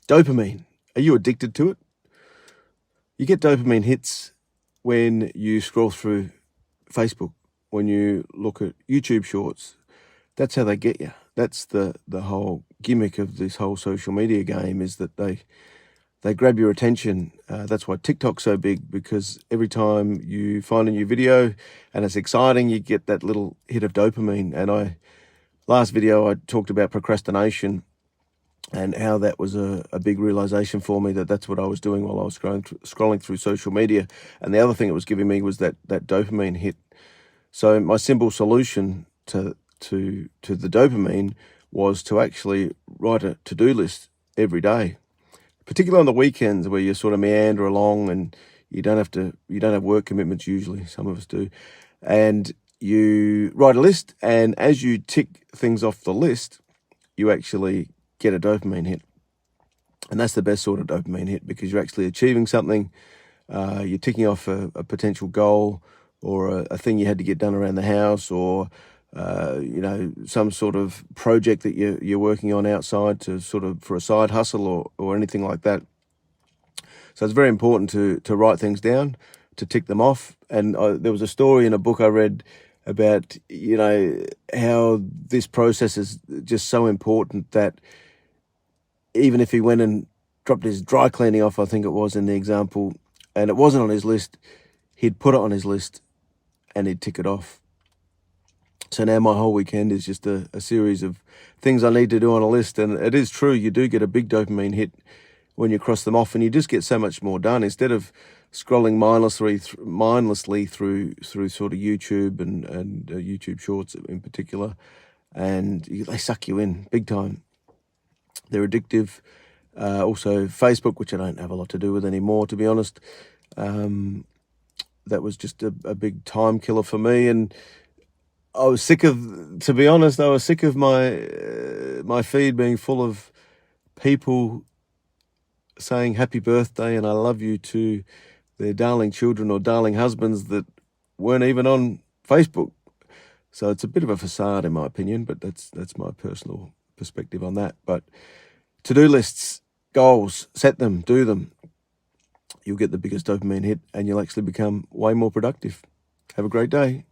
Dopamine. Are you addicted to it? You get dopamine hits when you scroll through Facebook, when you look at YouTube shorts. That's how they get you. That's the whole gimmick of this whole social media game, is that they grab your attention. That's why TikTok's so big, because every time you find a new video and it's exciting, you get that little hit of dopamine. And last video I talked about procrastination and how that was a big realization for me, that that's what I was doing while I was scrolling through social media. And the other thing it was giving me was that dopamine hit. So my simple solution to the dopamine was to actually write a to-do list every day, particularly on the weekends where you sort of meander along and you don't have work commitments usually. Some of us do. And you write a list, and as you tick things off the list, you actually get a dopamine hit. And that's the best sort of dopamine hit, because you're actually achieving something. You're ticking off a potential goal, or a thing you had to get done around the house, or some sort of project that you're working on outside to sort of for a side hustle or anything like that. So it's very important to write things down, to tick them off. And there was a story in a book I read about, how this process is just so important that even if he went and dropped his dry cleaning off, I think it was in the example, and it wasn't on his list, he'd put it on his list and he'd tick it off. So now my whole weekend is just a series of things I need to do on a list. And it is true, you do get a big dopamine hit when you cross them off, and you just get so much more done instead of scrolling mindlessly through sort of YouTube and YouTube Shorts in particular. And they suck you in big time. They're addictive. Also Facebook, which I don't have a lot to do with anymore, to be honest. That was just a big time killer for me. And I was sick of my feed being full of people saying happy birthday and I love you to their darling children or darling husbands that weren't even on Facebook. So it's a bit of a facade in my opinion, but that's my personal perspective on that. But to-do lists, goals, set them, do them. You'll get the biggest dopamine hit and you'll actually become way more productive. Have a great day.